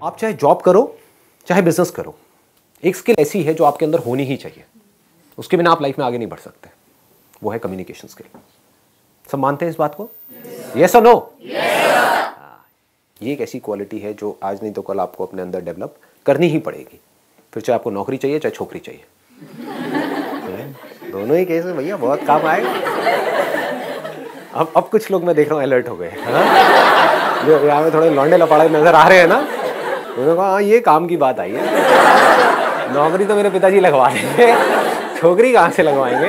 आप चाहे जॉब करो चाहे बिजनेस करो, एक स्किल ऐसी है जो आपके अंदर होनी ही चाहिए, उसके बिना आप लाइफ में आगे नहीं बढ़ सकते, वो है कम्युनिकेशन स्किल। सब मानते हैं इस बात को? यस और नो? ये एक ऐसी क्वालिटी है जो आज नहीं तो कल आपको अपने अंदर डेवलप करनी ही पड़ेगी, फिर चाहे आपको नौकरी चाहिए चाहे छोकरी चाहिए। दोनों ही केस में भैया बहुत काम आएगा। अब कुछ लोग मैं देख रहा हूँ अलर्ट हो गए, जो यहाँ में थोड़े लौंडे लपाड़े नजर आ रहे हैं ना, उन्होंने कहा हाँ ये काम की बात आई है, नौकरी तो मेरे पिताजी लगवा देंगे, छोकरी कहाँ से लगवाएंगे।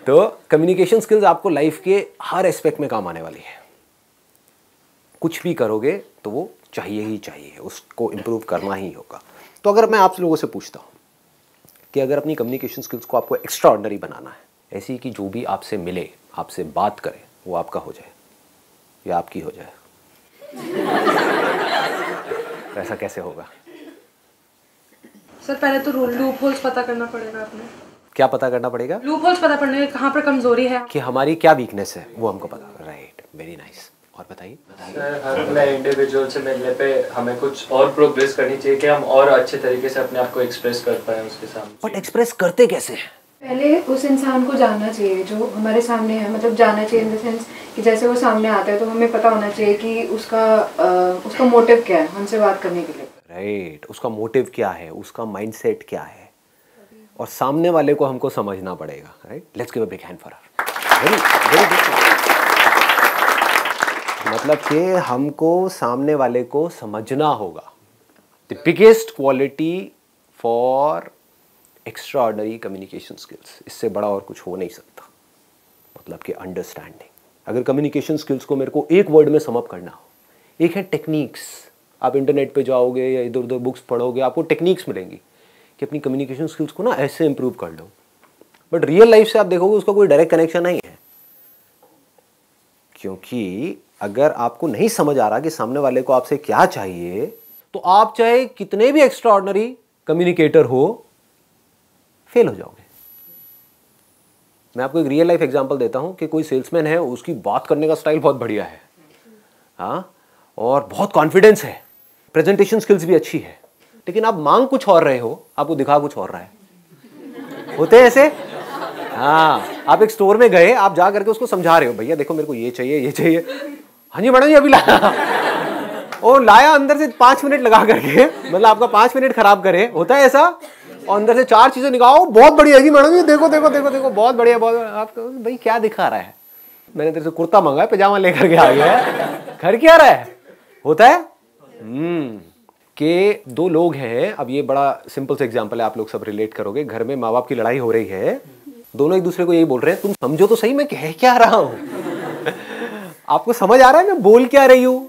तो कम्युनिकेशन स्किल्स आपको लाइफ के हर एस्पेक्ट में काम आने वाली है। कुछ भी करोगे तो वो चाहिए ही चाहिए, उसको इम्प्रूव करना ही होगा। तो अगर मैं आप लोगों से पूछता हूँ कि अगर अपनी कम्युनिकेशन स्किल्स को आपको एक्स्ट्रा ऑर्डिनरी बनाना है, ऐसी कि जो भी आपसे मिले, आपसे बात करे, वो आपका हो जाए या आपकी हो जाए, तो ऐसा कैसे होगा? सर पहले तो लूप होल्स पता करना पड़ेगा अपने। क्या पता करना पड़ेगा? लूप होल्स पता करने कहाँ पर कमजोरी है, कि हमारी क्या वीकनेस है वो हमको पता। Right, very nice. और बताइए। सर हर नए इंडिविजुअल से मिलने पे हमें कुछ और प्रोग्रेस करनी चाहिए कि हम और अच्छे तरीके से अपने आप को एक्सप्रेस कर पाए उसके सामने। बट एक्सप्रेस करते कैसे हैं? पहले उस इंसान को जानना चाहिए जो हमारे सामने है, मतलब जानना चाहिए इन द सेंस कि जैसे वो सामने आता है तो हमें पता होना चाहिए कि उसका मोटिव क्या है हमसे बात करने के लिए। राइट, उसका मोटिव क्या है, उसका माइंडसेट क्या है, और सामने वाले को हमको समझना पड़ेगा। Right, let's give a big hand for her. Very very good. मतलब कि हमको सामने वाले को समझना होगा। The biggest quality for extra ordinary communication skills, इससे बड़ा और कुछ हो नहीं सकता। मतलब कि अंडरस्टैंडिंग। अगर कम्युनिकेशन स्किल्स को मेरे को एक वर्ड में समअप करना हो, एक है टेक्निक्स। आप इंटरनेट पे जाओगे या इधर उधर बुक्स पढ़ोगे, आपको टेक्निक्स मिलेंगी कि अपनी कम्युनिकेशन स्किल्स को ना ऐसे इंप्रूव कर लो। बट रियल लाइफ से आप देखोगे उसका कोई डायरेक्ट कनेक्शन नहीं है, क्योंकि अगर आपको नहीं समझ आ रहा कि सामने वाले को आपसे क्या चाहिए, तो आप चाहे कितने भी एक्स्ट्रा ऑर्डिनरी कम्युनिकेटर हो, फेल हो जाओगे। मैं आपको एक रियल लाइफ एग्जांपल देता हूं कि कोई सेल्समैन है, उसकी बात करने का स्टाइल बहुत बढ़िया है, हाँ, और बहुत कॉन्फिडेंस है, प्रेजेंटेशन स्किल्स भी अच्छी है, लेकिन आप मांग कुछ और रहे हो, आपको दिखा कुछ और रहा है। होते हैं ऐसे? हाँ, आप एक स्टोर में गए, आप जा करके उसको समझा रहे हो, भैया देखो मेरे को ये चाहिए ये चाहिए। हाँ जी मैडम जी अभी लाया, और लाया अंदर से 5 मिनट लगा करके, मतलब आपका 5 मिनट खराब करे। होता है ऐसा? और अंदर से 4 चीजें निकालो, बहुत बढ़िया है जी मैडम जी, देखो देखो देखो देखो बहुत बढ़िया बहुत। आपको भाई क्या दिखा रहा है? मैंने तेरे से कुर्ता मांगा है, पजामा लेकर के आ गया है, घर क्या रहा है? होता है कि 2 लोग हैं। अब ये बड़ा सिंपल सा एग्जांपल है, आप लोग सब रिलेट करोगे। घर में माँ बाप की लड़ाई हो रही है, दोनों एक दूसरे को यही बोल रहे हैं, तुम समझो तो सही मैं कह क्या रहा हूं। आपको समझ आ रहा है मैं बोल क्या रही हूं?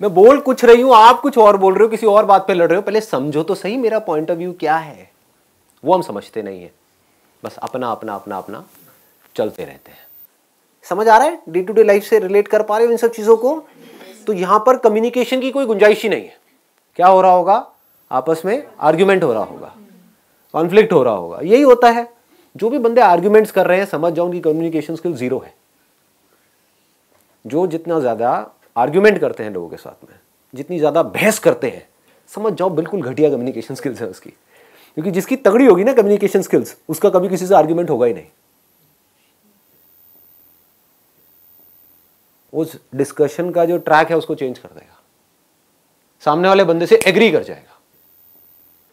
मैं बोल कुछ रही हूं, आप कुछ और बोल रहे हो, किसी और बात पे लड़ रहे हो। पहले समझो तो सही मेरा पॉइंट ऑफ व्यू क्या है। वो हम समझते नहीं है, बस अपना अपना अपना अपना चलते रहते हैं। समझ आ रहा है? डे टू डे लाइफ से रिलेट कर पा रहे हो इन सब चीजों को? तो यहां पर कम्युनिकेशन की कोई गुंजाइश ही नहीं है। क्या हो रहा होगा? आपस में आर्ग्यूमेंट हो रहा होगा, कॉन्फ्लिक्ट हो रहा होगा। यही होता है। जो भी बंदे आर्ग्यूमेंट्स कर रहे हैं, समझ जाओ उनकी कम्युनिकेशन स्किल 0 है। जो जितना ज्यादा आर्ग्यूमेंट करते हैं लोगों के साथ में, जितनी ज्यादा बहस करते हैं, समझ जाओ बिल्कुल घटिया कम्युनिकेशन स्किल्स है उसकी। क्योंकि जिसकी तगड़ी होगी ना कम्युनिकेशन स्किल्स, उसका कभी किसी से आर्ग्यूमेंट होगा ही नहीं। उस डिस्कशन का जो ट्रैक है उसको चेंज कर देगा, सामने वाले बंदे से एग्री कर जाएगा।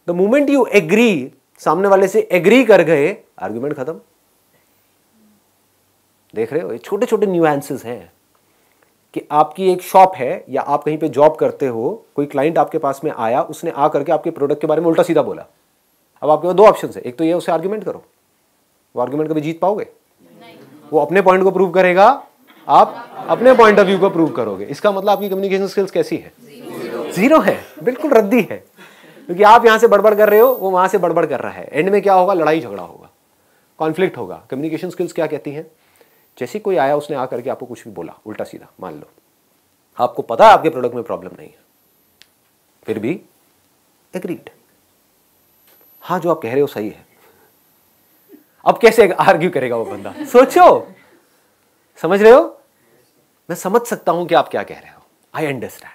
द मोमेंट यू एग्री, सामने वाले से एग्री कर गए, आर्ग्यूमेंट खत्म। देख रहे हो, ये छोटे छोटे न्यूएंसेस हैं कि आपकी एक शॉप है या आप कहीं पे जॉब करते हो, कोई क्लाइंट आपके पास में आया, उसने आ करके आपके प्रोडक्ट के बारे में उल्टा सीधा बोला। अब आपके पास 2 ऑप्शन है, एक तो ये उससे आर्ग्यूमेंट करो, वो आर्ग्यूमेंट कभी जीत पाओगे? वो अपने पॉइंट को प्रूव करेगा, आप अपने पॉइंट ऑफ व्यू को प्रूव करोगे। इसका मतलब आपकी कम्युनिकेशन स्किल्स कैसी है? 0 है, बिल्कुल रद्दी है। क्योंकि आप यहां से बड़बड़ कर रहे हो, वो वहां से बड़बड़ कर रहा है। एंड में क्या होगा? लड़ाई झगड़ा होगा, कॉन्फ्लिक्ट होगा। कम्युनिकेशन स्किल्स क्या कहती हैं? जैसे कोई आया, उसने आकर के आपको कुछ भी बोला उल्टा सीधा, मान लो आपको पता है आपके प्रोडक्ट में प्रॉब्लम नहीं है, फिर भी एग्रीड, हाँ जो आप कह रहे हो सही है। अब कैसे आर्ग्यू करेगा वो बंदा? सोचो, समझ रहे हो? मैं समझ सकता हूं कि आप क्या कह रहे हो, आई अंडरस्टैंड।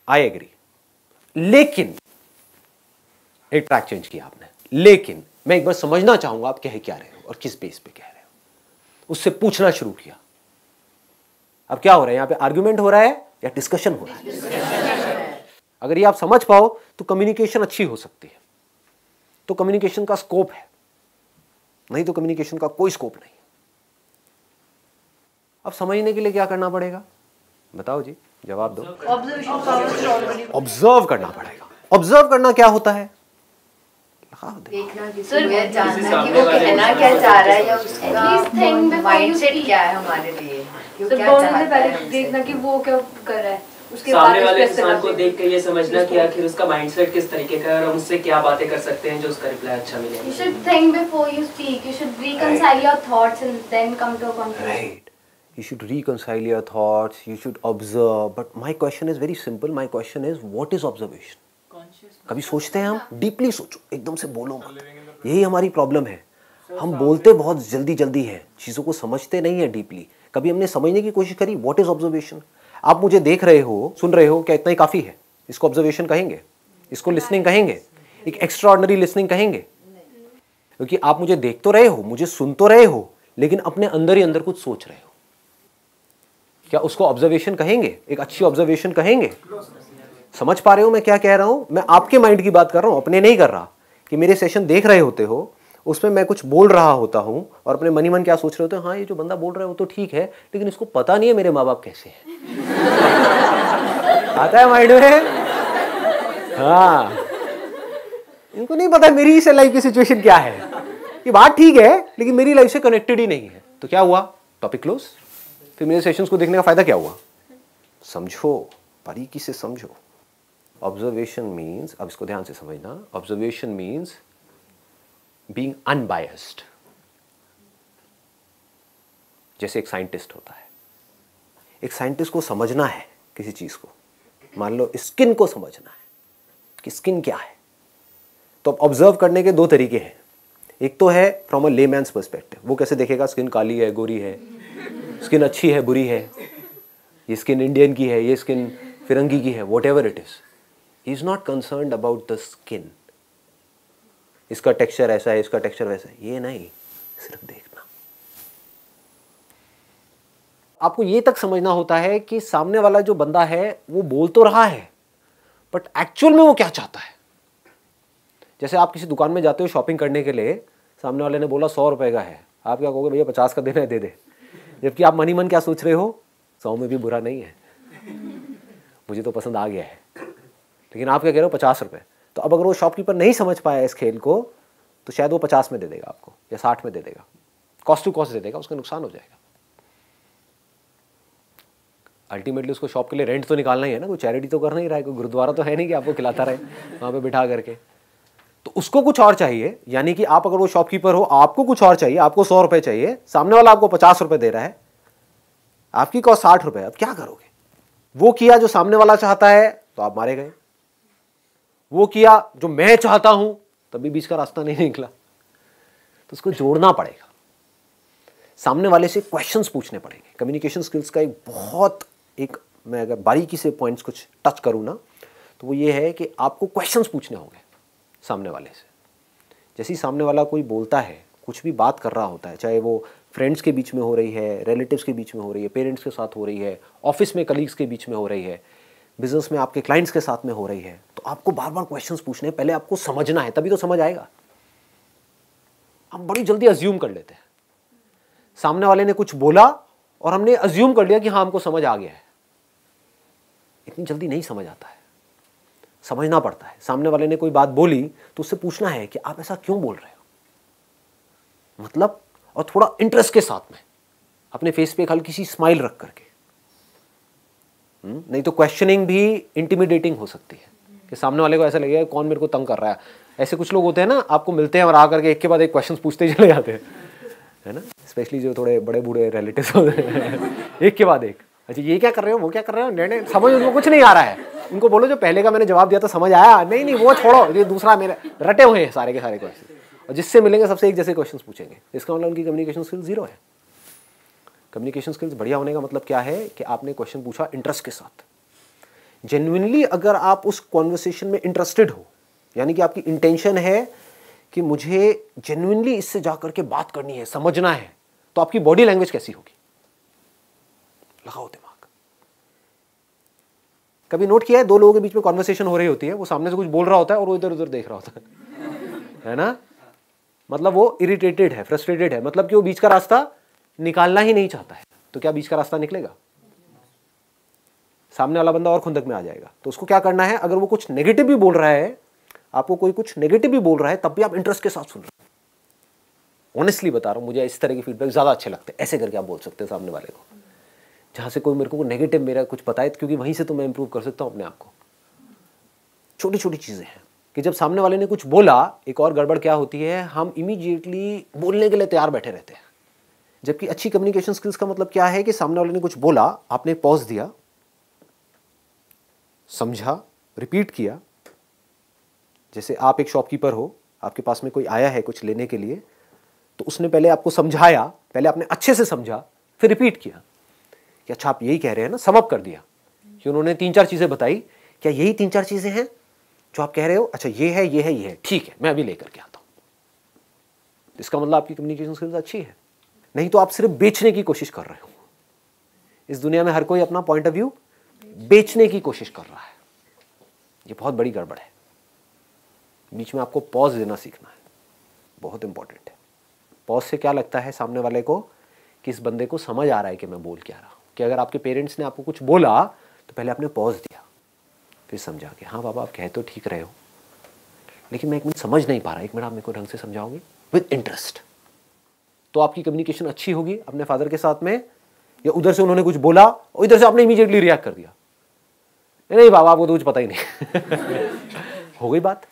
आई एग्री, लेकिन एक ट्रैक चेंज किया आपने, लेकिन मैं एक बार समझना चाहूंगा आप कह क्या रहे हो और किस बेस पे कह रहे हो, उससे पूछना शुरू किया। अब क्या हो रहा है यहां पे, आर्ग्यूमेंट हो रहा है या डिस्कशन हो रहा है? अगर ये आप समझ पाओ तो कम्युनिकेशन अच्छी हो सकती है, तो कम्युनिकेशन का स्कोप है, नहीं तो कम्युनिकेशन का कोई स्कोप नहीं। अब समझने के लिए क्या करना पड़ेगा, बताओ जी, जवाब दो। ऑब्जर्व करना पड़ेगा। ऑब्जर्व करना क्या होता है? देखना, जानना कि वो कहना क्या चाह रहा है या उसका माइंडसेट क्या है हमारे लिए, वो क्या चाहता है। पहले देखना कि वो क्या कर रहा है, उसके सामने वाले इंसान को देख के ये समझना कि आखिर उसका माइंडसेट किस तरीके का है और हम उससे क्या बातें कर सकते हैं जो उसका रिप्लाई अच्छा मिले। You should think before you speak. You should reconcile your thoughts and then come to a conclusion. Right. You should reconcile your thoughts. You should observe. But my question is very simple. My question is, what is observation? कभी सोचते हैं हम? Deeply सोचो, एकदम से बोलो मत। यही हमारी प्रॉब्लम है, हम बोलते बहुत जल्दी जल्दी हैं, चीज़ों को समझते नहीं है डीपली। कभी हमने समझने की कोशिश करी, व्हाट इज ऑब्जर्वेशन? आप मुझे देख रहे हो, सुन रहे हो, क्या इतना ही काफ़ी है? इसको ऑब्जर्वेशन कहेंगे? इसको लिसनिंग कहेंगे? एक एक्स्ट्रा ऑर्डिनरी लिसनिंग कहेंगे? क्योंकि आप मुझे देख तो रहे हो, मुझे सुन तो रहे हो, लेकिन अपने अंदर ही अंदर कुछ सोच रहे हो, क्या उसको ऑब्जर्वेशन कहेंगे? एक अच्छी ऑब्जर्वेशन कहेंगे? समझ पा रहे हो मैं क्या कह रहा हूं? मैं आपके माइंड की बात कर रहा हूं, अपने नहीं कर रहा। कि मेरे सेशन देख रहे होते हो, उसमें मैं कुछ बोल रहा होता हूं और अपने मन ही मन क्या सोच रहे होते हो, हाँ ये जो बंदा बोल रहा है वो तो ठीक है, लेकिन इसको पता नहीं है मेरे माँ बाप कैसे हैं। आता है माइंड में? हाँ, इनको नहीं पता मेरी से लाइफ की सिचुएशन क्या है। ये बात ठीक है, लेकिन मेरी लाइफ से कनेक्टेड ही नहीं है। तो क्या हुआ? Topic close. फिर मेरे सेशंस को देखने का फायदा क्या हुआ? समझो, बारीकी से समझो। ऑब्जर्वेशन मीन्स, अब इसको ध्यान से समझना, ऑब्जर्वेशन मीन्स बीइंग अनबायस्ड। जैसे एक साइंटिस्ट होता है, एक साइंटिस्ट को समझना है किसी चीज को, मान लो स्किन को समझना है कि स्किन क्या है, तो ऑब्जर्व करने के दो तरीके हैं। एक तो है फ्रॉम अ लेमैन्स पर्सपेक्टिव, वो कैसे देखेगा स्किन काली है, गोरी है, स्किन अच्छी है, बुरी है, ये स्किन इंडियन की है, ये स्किन फिरंगी की है, what ever it is, he is not concerned about the skin. इसका टेक्सचर ऐसा है, इसका टेक्सचर वैसा है, ये नहीं, सिर्फ देखना। आपको ये तक समझना होता है कि सामने वाला जो बंदा है वो बोल तो रहा है, बट एक्चुअल में वो क्या चाहता है। जैसे आप किसी दुकान में जाते हो शॉपिंग करने के लिए, सामने वाले ने बोला 100 रुपए का है, आप क्या कहोगे? भैया 50 का देना है, दे दे। जबकि आप मन ही मन क्या सोच रहे हो? 100 में भी बुरा नहीं है, मुझे तो पसंद आ गया है। लेकिन आप क्या कह रहे हो? 50 रुपए। तो अब अगर वो शॉपकीपर नहीं समझ पाया इस खेल को, तो शायद वो 50 में दे देगा आपको, या 60 में दे देगा, कॉस्ट टू कॉस्ट दे देगा, उसका नुकसान हो जाएगा। अल्टीमेटली उसको शॉप के लिए रेंट तो निकालना ही है ना, कोई चैरिटी तो कर नहीं रहा है, कोई गुरुद्वारा तो है नहीं कि आपको खिलाता रहे वहाँ पे बिठा करके। तो उसको कुछ और चाहिए, यानी कि आप अगर वो शॉपकीपर हो, आपको कुछ और चाहिए, आपको 100 रुपए चाहिए, सामने वाला आपको 50 रुपए दे रहा है, आपकी कॉस्ट 60 रुपए। अब क्या करोगे? वो किया जो सामने वाला चाहता है तो आप मारे गए, वो किया जो मैं चाहता हूं तभी बीच का रास्ता नहीं निकला। तो उसको जोड़ना पड़ेगा, सामने वाले से क्वेश्चंस पूछने पड़ेंगे। कम्युनिकेशन स्किल्स का एक बहुत मैं अगर बारीकी से पॉइंट्स कुछ टच करूं ना, तो वो ये है कि आपको क्वेश्चंस पूछने होंगे सामने वाले से। जैसे ही सामने वाला कोई बोलता है, कुछ भी बात कर रहा होता है, चाहे वो फ्रेंड्स के बीच में हो रही है, रिलेटिव्स के बीच में हो रही है, पेरेंट्स के साथ हो रही है, ऑफिस में कलीग्स के बीच में हो रही है, बिजनेस में आपके क्लाइंट्स के साथ में हो रही है, तो आपको बार बार क्वेश्चंस पूछने हैं। पहले आपको समझना है, तभी तो समझ आएगा। हम बड़ी जल्दी अज्यूम कर लेते हैं, सामने वाले ने कुछ बोला और हमने अज्यूम कर लिया कि हाँ हमको समझ आ गया है। इतनी जल्दी नहीं समझ आता है, समझना पड़ता है। सामने वाले ने कोई बात बोली तो उससे पूछना है कि आप ऐसा क्यों बोल रहे हो, मतलब, और थोड़ा इंटरेस्ट के साथ में, अपने फेस पे एक हल्की सी स्माइल रख करके। नहीं तो क्वेश्चनिंग भी इंटिमिडेटिंग हो सकती है कि सामने वाले को ऐसा लगेगा कौन मेरे को तंग कर रहा है। ऐसे कुछ लोग होते हैं ना, आपको मिलते हैं और आकर के एक के बाद एक क्वेश्चन पूछते ही चले जाते हैं, है ना, स्पेशली जो थोड़े बड़े बूढ़े रिलेटिव्स होते हैं, एक के बाद एक। अच्छा ये क्या कर रहे हो, वो क्या कर रहे हो, नहीं समझ उनको कुछ नहीं आ रहा है। उनको बोलो जो पहले का मैंने जवाब दिया था समझ आया? नहीं वो छोड़ो, ये दूसरा मेरे रटे हुए हैं सारे के सारे क्वेश्चन, और जिससे मिलेंगे सबसे एक जैसे क्वेश्चन पूछेंगे। इसका मतलब उनकी कम्युनिकेशन स्किल्स जीरो है। कम्युनिकेशन स्किल्स बढ़िया होने का मतलब क्या है कि आपने क्वेश्चन पूछा इंटरेस्ट के साथ। जेन्युइनली अगर आप उस कॉन्वर्सेशन में इंटरेस्टेड हो, यानी कि आपकी इंटेंशन है कि मुझे जेन्युइनली इससे जाकर के बात करनी है, समझना है, तो आपकी बॉडी लैंग्वेज कैसी होगी? लगाओ दिमाग। कभी नोट किया है, दो लोगों के बीच में कॉन्वर्सेशन हो रही होती है, वो सामने से कुछ बोल रहा होता है और वो इधर उधर देख रहा होता है ना? मतलब वो इरिटेटेड है, फ्रस्ट्रेटेड है, मतलब कि वो बीच का रास्ता निकालना ही नहीं चाहता है। तो क्या बीच का रास्ता निकलेगा? सामने वाला बंदा और खुंदक में आ जाएगा। तो उसको क्या करना है, अगर वो कुछ नेगेटिव भी बोल रहा है, आपको कोई कुछ नेगेटिव भी बोल रहा है, तब भी आप इंटरेस्ट के साथ सुन रहे हो। ऑनेस्टली बता रहा हूं, मुझे इस तरह के फीडबैक ज्यादा अच्छे लगते हैं। ऐसे करके आप बोल सकते हैं सामने वाले को, जहां से कोई मेरे को नेगेटिव मेरा कुछ बताए, क्योंकि वहीं से तो मैं इंप्रूव कर सकता हूं अपने आप को। छोटी छोटी चीजें हैं कि जब सामने वाले ने कुछ बोला, एक और गड़बड़ क्या होती है, हम इमीडिएटली बोलने के लिए तैयार बैठे रहते हैं। जबकि अच्छी कम्युनिकेशन स्किल्स का मतलब क्या है कि सामने वाले ने कुछ बोला, आपने पॉज दिया, समझा, रिपीट किया। जैसे आप एक शॉपकीपर हो, आपके पास में कोई आया है कुछ लेने के लिए, तो उसने पहले आपको समझाया, पहले आपने अच्छे से समझा, फिर रिपीट किया कि अच्छा आप यही कह रहे हैं ना, सम अप कर दिया कि उन्होंने 3-4 चीजें बताई, क्या यही 3-4 चीजें हैं जो आप कह रहे हो? अच्छा ये है, ये है, ये है, ठीक है, मैं अभी लेकर के आता हूं। इसका मतलब आपकी कम्युनिकेशन स्किल्स अच्छी है। नहीं तो आप सिर्फ बेचने की कोशिश कर रहे हो। इस दुनिया में हर कोई अपना पॉइंट ऑफ व्यू बेचने की कोशिश कर रहा है। ये बहुत बड़ी गड़बड़ है। बीच में आपको पॉज देना सीखना है, बहुत इंपॉर्टेंट है। पॉज से क्या लगता है सामने वाले को कि इस बंदे को समझ आ रहा है कि मैं बोल क्या रहा हूं। कि अगर आपके पेरेंट्स ने आपको कुछ बोला तो पहले आपने पॉज दिया, फिर समझा कि हाँ बाबा आप कह तो ठीक रहे हो, लेकिन मैं एक मिनट समझ नहीं पा रहा, एक मिनट आप मेरे को ढंग से समझाओगे विद इंटरेस्ट। तो आपकी कम्युनिकेशन अच्छी होगी अपने फादर के साथ में। या उधर से उन्होंने कुछ बोला और इधर से आपने इमीडिएटली रिएक्ट कर दिया, नहीं बाबा आपको तो कुछ पता ही नहीं हो गई बात।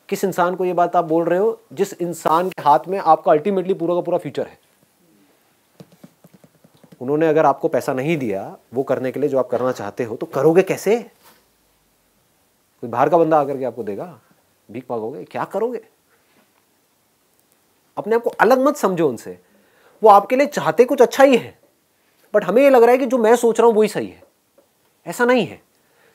किस इंसान को ये बात आप बोल रहे हो? जिस इंसान के हाथ में आपका अल्टीमेटली पूरा का पूरा फ्यूचर है। उन्होंने अगर आपको पैसा नहीं दिया वो करने के लिए जो आप करना चाहते हो, तो करोगे कैसे? कोई बाहर का बंदा आकर के आपको देगा, भीख मांगोगे, क्या करोगे? अपने आप को अलग मत समझो उनसे। वो आपके लिए चाहते कुछ अच्छा ही है, बट हमें ये लग रहा है कि जो मैं सोच रहा हूं वही सही है। ऐसा नहीं है।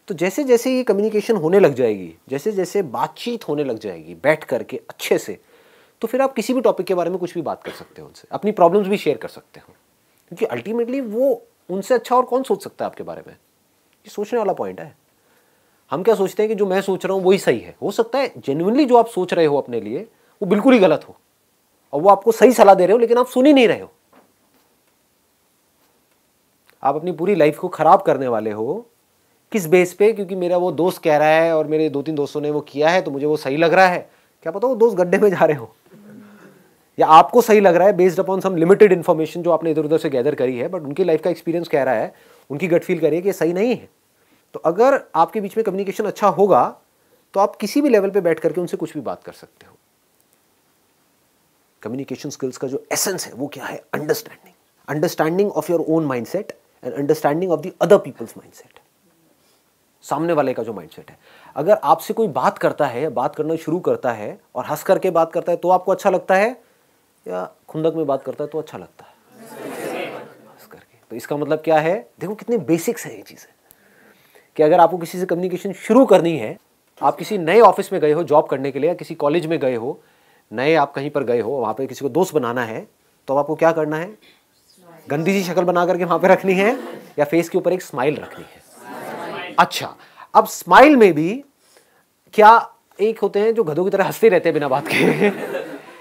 तो जैसे जैसे ये कम्युनिकेशन होने लग जाएगी, जैसे जैसे बातचीत होने लग जाएगी बैठ करके अच्छे से, तो फिर आप किसी भी टॉपिक के बारे में कुछ भी बात कर सकते हो उनसे, अपनी प्रॉब्लम्स भी शेयर कर सकते हो। क्योंकि अल्टीमेटली वो उनसे अच्छा और कौन सोच सकता है आपके बारे में? ये सोचने वाला पॉइंट है। हम क्या सोचते हैं कि जो मैं सोच रहा हूं वही सही है। हो सकता है जेन्युइनली जो आप सोच रहे हो अपने लिए वो बिल्कुल ही गलत हो, और वो आपको सही सलाह दे रहे हो, लेकिन आप सुन ही नहीं रहे हो। आप अपनी पूरी लाइफ को खराब करने वाले हो। किस बेस पे? क्योंकि मेरा वो दोस्त कह रहा है और मेरे 2-3 दोस्तों ने वो किया है तो मुझे वो सही लग रहा है। क्या पता वो दोस्त गड्ढे में जा रहे हो, या आपको सही लग रहा है बेस्ड अपॉन सम लिमिटेड इन्फॉर्मेशन जो आपने इधर उधर से गैदर करी है, बट उनकी लाइफ का एक्सपीरियंस कह रहा है, उनकी गट फील करिए कि ये सही नहीं है। तो अगर आपके बीच में कम्युनिकेशन अच्छा होगा तो आप किसी भी लेवल पे बैठ करके उनसे कुछ भी बात कर सकते हो। कम्युनिकेशन स्किल्स का जो एसेंस है वो क्या है? Understanding of your own mindset and understanding of the other people's mindset. सामने वाले का जो माइंडसेट है, अगर आपसे कोई बात करता है, बात करना शुरू करता है और हंस करके बात करता है तो आपको अच्छा लगता है, या खुंदक में बात करता है तो अच्छा लगता है हंस करके? तो इसका मतलब क्या है? देखो कितने बेसिक्स है ये चीजें, कि अगर आपको किसी से कम्युनिकेशन शुरू करनी है, आप किसी नए ऑफिस में गए हो जॉब करने के लिए, या किसी कॉलेज में गए हो, नए आप कहीं पर गए हो, वहां पे किसी को दोस्त बनाना है, तो आपको क्या करना है? गंदी सी शक्ल बना करके वहां पे रखनी है, या फेस के ऊपर एक स्माइल रखनी है? अच्छा, अब स्माइल में भी क्या एक होते हैं जो गधों की तरह हंसते रहते हैं बिना बात के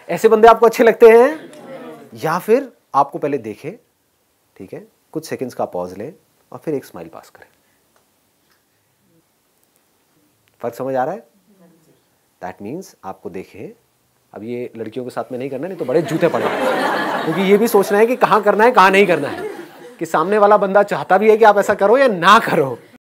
ऐसे बंदे आपको अच्छे लगते हैं, या फिर आपको पहले देखे, ठीक है, कुछ सेकंड्स का पॉज ले और फिर एक स्माइल पास करें? फर्क समझ आ रहा है? दैट मीन्स आपको देखे, अब ये लड़कियों के साथ में नहीं करना, नहीं तो बड़े जूते पड़े, क्योंकि ये भी सोचना है कि कहाँ करना है कहाँ नहीं करना है, कि सामने वाला बंदा चाहता भी है कि आप ऐसा करो या ना करो।